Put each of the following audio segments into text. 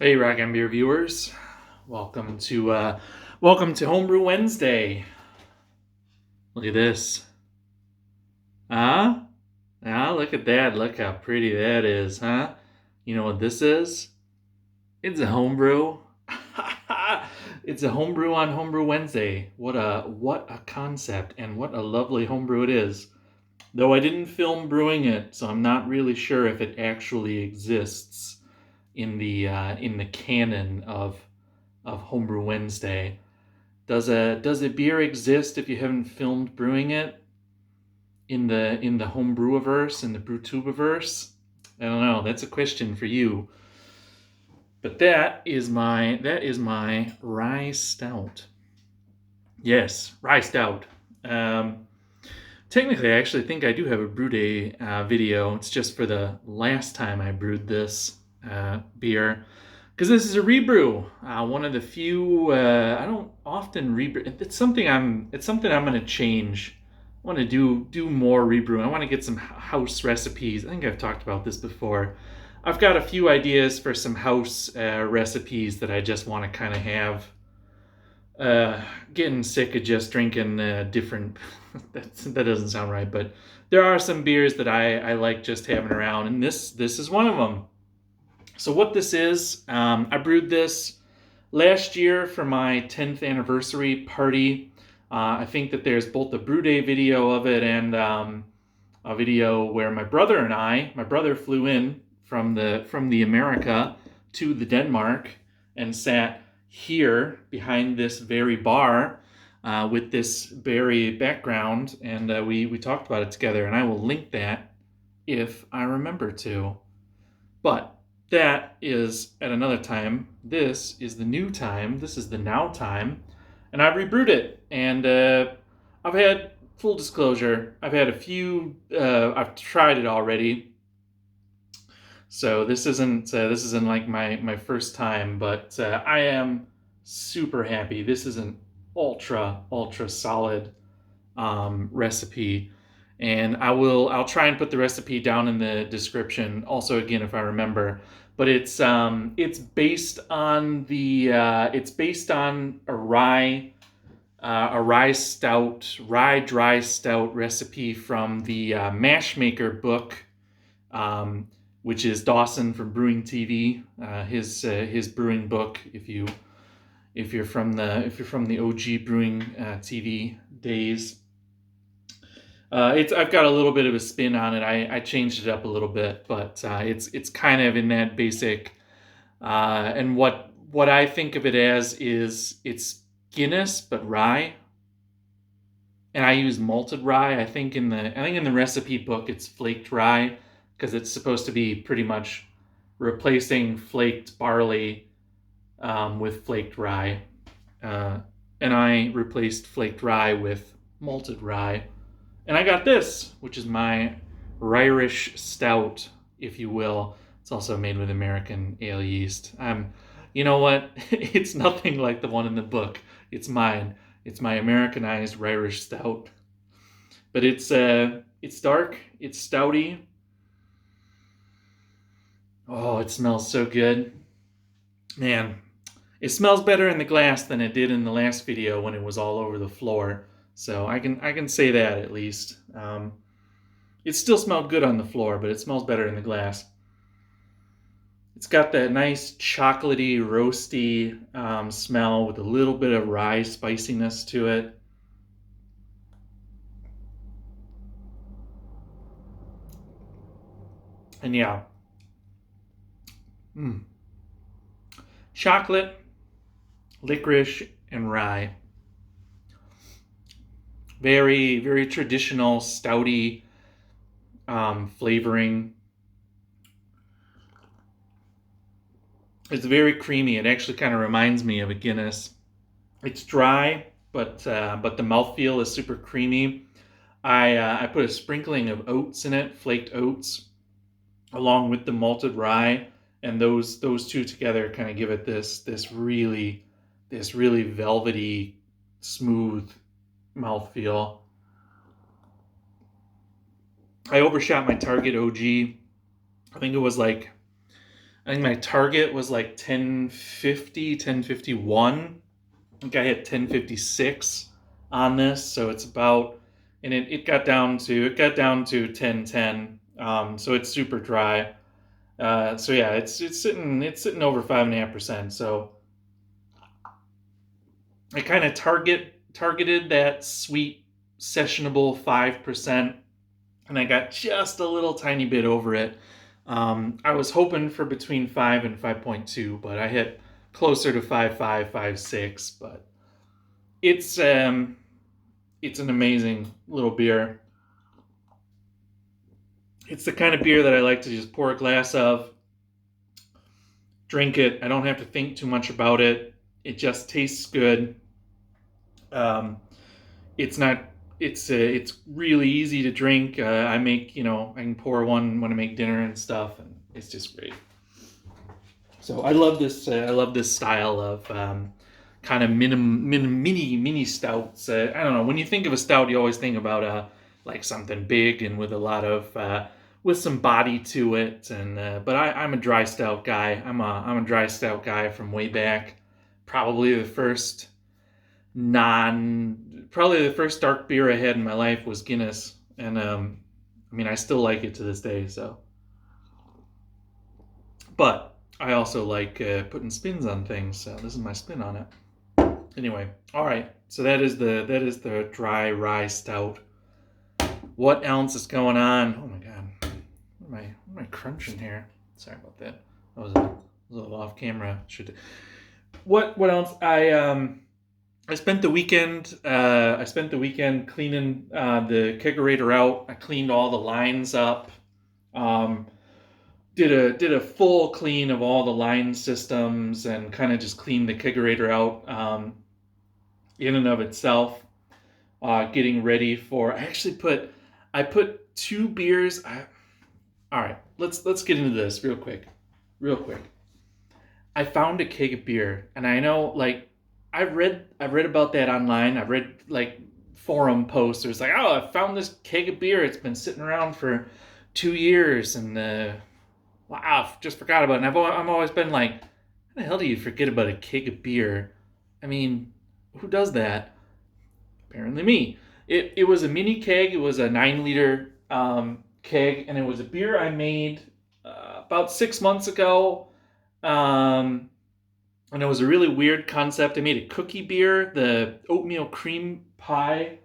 Hey, Rock and Beer viewers, welcome to Homebrew Wednesday. Look at this, huh? Look at that! Look how pretty that is, huh? You know what this is? It's a homebrew. It's a homebrew on Homebrew Wednesday. What a concept, and what a lovely homebrew it is. Though I didn't film brewing it, so I'm not really sure if it actually exists in the canon of Homebrew Wednesday. Does a beer exist if you haven't filmed brewing it in the homebrewiverse, in the brewtubiverse? I don't know. That's a question for you. But that is my rye stout. Yes, rye stout. Um, Technically, I actually think I do have a brew day video. It's just for the last time I brewed this beer, because this is a rebrew. One of the few. I don't often rebrew. It's something I'm going to change. I want to do more rebrew. I want to get some house recipes. I think I've talked about this before. I've got a few ideas for some house recipes that I just want to kind of have. Getting sick of just drinking different. That doesn't sound right, but there are some beers that I like just having around, and this is one of them. So what this is, I brewed this last year for my 10th anniversary party. I think that there's both a brew day video of it and a video where my brother flew in from the America to the Denmark and sat here behind this very bar with this berry background, and we talked about it together, and I will link that if I remember to. But that is at another time. This is the new time. This is the now time, and I've rebrewed it, and I've had full disclosure. I've had a few. I've tried it already. So this isn't like my first time, but I am super happy. This is an ultra solid recipe, and I'll try and put the recipe down in the description. Also, again, if I remember, but it's based on a rye stout, rye dry stout recipe from the Mashmaker book. Which is Dawson from Brewing TV, his brewing book. If you're from the OG Brewing TV days, I've got a little bit of a spin on it. I changed it up a little bit, but it's kind of in that basic. And what I think of it as is it's Guinness but rye, and I use malted rye. I think in the recipe book it's flaked rye, because it's supposed to be pretty much replacing flaked barley with flaked rye. And I replaced flaked rye with malted rye. And I got this, which is my Irish stout, if you will. It's also made with American ale yeast. You know what? It's nothing like the one in the book. It's mine. It's my Americanized Irish stout. But it's dark. It's stouty. Oh, it smells so good. Man, it smells better in the glass than it did in the last video when it was all over the floor. So I can say that at least. It still smelled good on the floor, but it smells better in the glass. It's got that nice chocolatey, roasty smell with a little bit of rye spiciness to it. And yeah. Chocolate, licorice, and rye. Very, very traditional, stouty flavoring. It's very creamy. It actually kind of reminds me of a Guinness. It's dry, but the mouthfeel is super creamy. I put a sprinkling of oats in it, flaked oats, along with the malted rye, and those two together kind of give it this really velvety, smooth mouthfeel. I overshot my target OG. I think it was like I think my target was like 1050, 1051. I think I hit 1056 on this, so it's about, and it got down to 1010. So it's super dry. So yeah, it's sitting over 5.5%. So I kind of targeted that sweet sessionable 5%, and I got just a little tiny bit over it. I was hoping for between 5 and 5.2, but I hit closer to 5.5, 5.6. But it's an amazing little beer. It's the kind of beer that I like to just pour a glass of, drink it. I don't have to think too much about it. It just tastes good. Um, it's not. It's really easy to drink. I make I can pour one when I make dinner and stuff, and it's just great. So I love this. I love this style of kind of mini stouts. I don't know. When you think of a stout, you always think about like something big and with a lot of with some body to it. And but I'm a dry stout guy. I'm a dry stout guy from way back. Probably the first probably the first dark beer I had in my life was Guinness, and I mean I still like it to this day. So, but I also like putting spins on things. So this is my spin on it. Anyway, all right. So that is the dry rye stout. What else is going on? Oh my god, what am I crunching here? Sorry about that. That was a little off camera. What else? I spent the weekend. I spent the weekend cleaning the kegerator out. I cleaned all the lines up. Um, did a full clean of all the line systems and kind of just cleaned the kegerator out in and of itself. Getting ready for. I put two beers. All right, let's get into this real quick. I found a keg of beer, and I know like I've read about that online. I've read like forum posts. There's like, oh, I found this keg of beer. It's been sitting around for 2 years, and wow, just forgot about it. And I've always been like, how the hell do you forget about a keg of beer? I mean, who does that? Apparently me. It was a mini keg. It was a 9 liter keg, and it was a beer I made about 6 months ago. Um, and it was a really weird concept. I made a cookie beer, the oatmeal cream pie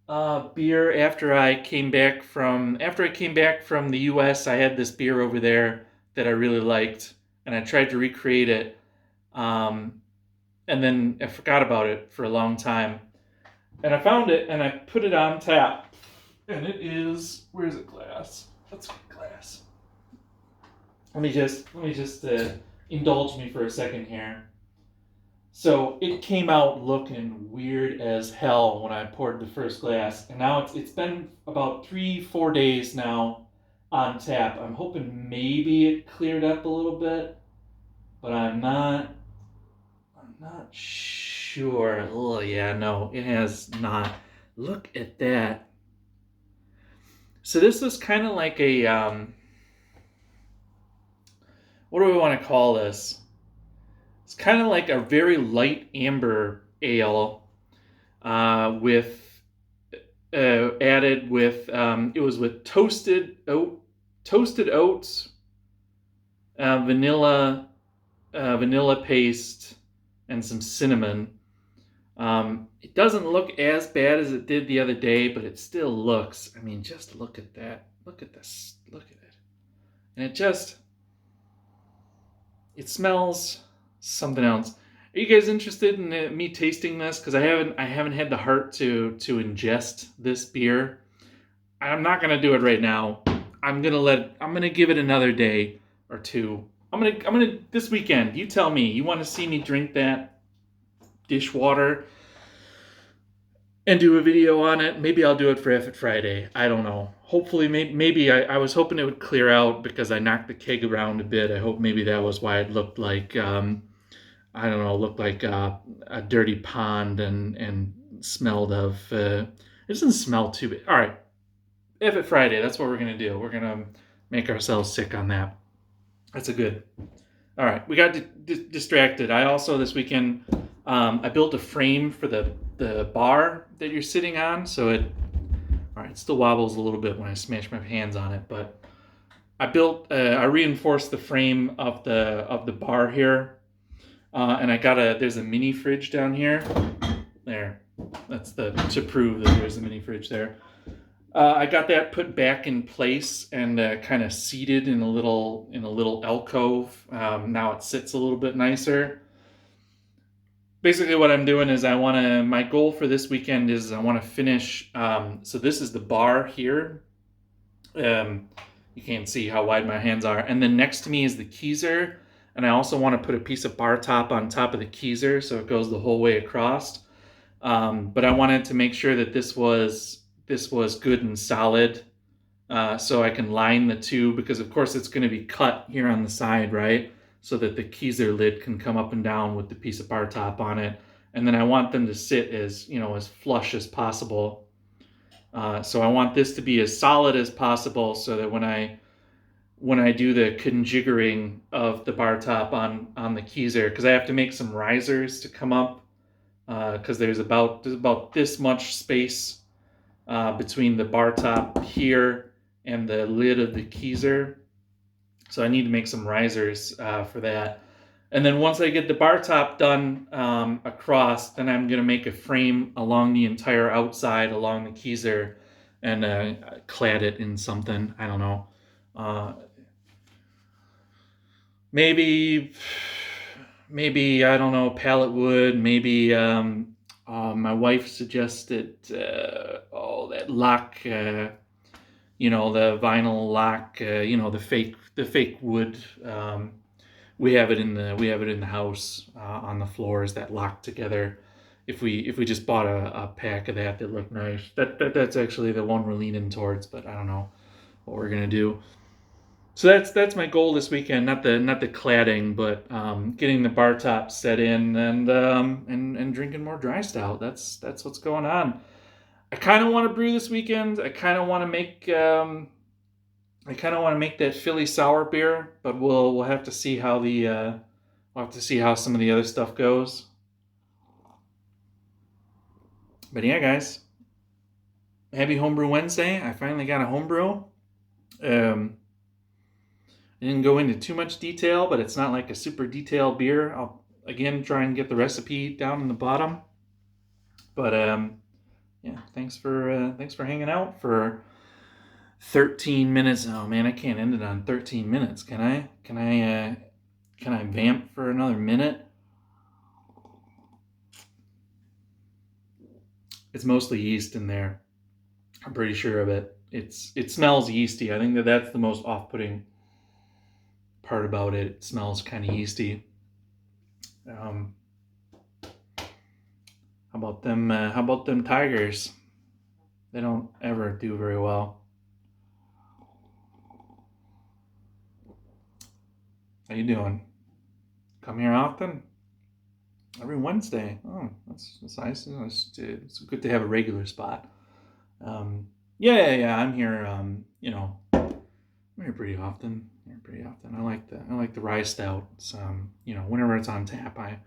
beer. After I came back from the U.S., I had this beer over there that I really liked, and I tried to recreate it. Um, and then I forgot about it for a long time, and I found it and I put it on tap, and it is where's the glass? Let's get glass. Let me just indulge me for a second here. So it came out looking weird as hell when I poured the first glass, and now it's been about 3-4 days now on tap. I'm hoping maybe it cleared up a little bit, but I'm not sure. Oh yeah, no, it has not. Look at that. So this is kind of like a what do we want to call this? It's kind of like a very light amber ale with added with it was with toasted oats, vanilla paste, and some cinnamon. It doesn't look as bad as it did the other day, but it still looks. I mean, just look at that. Look at this. Look at it, and it smells something else. Are you guys interested in me tasting this? Because I haven't had the heart to ingest this beer. I'm not gonna do it right now. I'm gonna give it another day or two. I'm gonna this weekend. You tell me. You want to see me drink that dishwater and do a video on it? Maybe I'll do it for F Friday. I don't know. Hopefully, maybe I was hoping it would clear out because I knocked the keg around a bit. I hope maybe that was why it looked like I don't know, looked like a dirty pond and smelled of. It doesn't smell too bad. All right, F Friday. That's what we're gonna do. We're gonna make ourselves sick on that. That's a good. All right, we got distracted. I also this weekend I built a frame for the bar that you're sitting on, so it all right, it still wobbles a little bit when I smash my hands on it, but I reinforced the frame of the bar here, and I got there's a mini fridge down here. There, that's to prove that there's a mini fridge there. I got that put back in place and kind of seated in a little alcove. Now it sits a little bit nicer. Basically, what I'm doing is my goal for this weekend is I want to finish. So this is the bar here. You can't see how wide my hands are. And then next to me is the keezer. And I also want to put a piece of bar top on top of the keezer so it goes the whole way across. But I wanted to make sure that this was good and solid, so I can line the two, because of course it's going to be cut here on the side, right? So that the keezer lid can come up and down with the piece of bar top on it. And then I want them to sit as flush as possible. So I want this to be as solid as possible so that when I do the conjiggering of the bar top on the keezer, because I have to make some risers to come up, because there's about this much space between the bar top here and the lid of the keezer. So I need to make some risers for that. And then once I get the bar top done across, then I'm going to make a frame along the entire outside along the keezer and clad it in something. I don't know. Maybe I don't know, pallet wood. Maybe my wife suggested that lock, the vinyl lock, the fake wood. We have it in the house on the floors that lock together. If we just bought a pack of that looked nice. That's actually the one we're leaning towards, but I don't know what we're gonna do. So that's my goal this weekend. Not the cladding, but getting the bar top set in and drinking more dry stout. That's what's going on. I kind of want to brew this weekend. I kind of want to make that Philly sour beer, but we'll have to see how some of the other stuff goes. But yeah, guys, happy Homebrew Wednesday. I finally got a homebrew. I didn't go into too much detail, but it's not like a super detailed beer. I'll again try and get the recipe down in the bottom. But yeah, thanks for hanging out for 13 minutes. Oh man, I can't end it on 13 minutes. Can I? Can I vamp for another minute? It's mostly yeast in there. I'm pretty sure of it. It smells yeasty. I think that's the most off-putting part about it. It smells kind of yeasty. How about them? How about them Tigers? They don't ever do very well. How you doing? Come here often? Every Wednesday. Oh, that's nice. It's good to have a regular spot. Yeah. I'm here. I'm here pretty often. I like the rye stout. It's, whenever it's on tap, I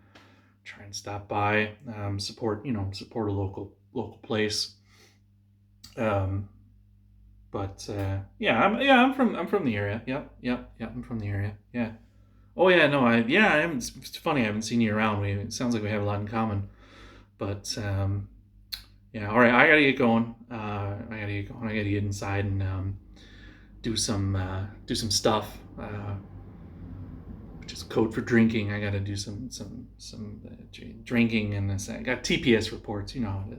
try and stop by, support a local place. But I'm from the area. Yep. I'm from the area. Yeah. Oh yeah, no, I haven't. It's funny, I haven't seen you around. It sounds like we have a lot in common. But yeah, all right, I gotta get going. I gotta get inside and do some stuff, which is code for drinking. I gotta do some drinking, and I got TPS reports. You know how it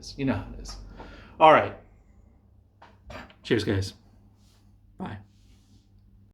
is. All right. Cheers, guys. Bye.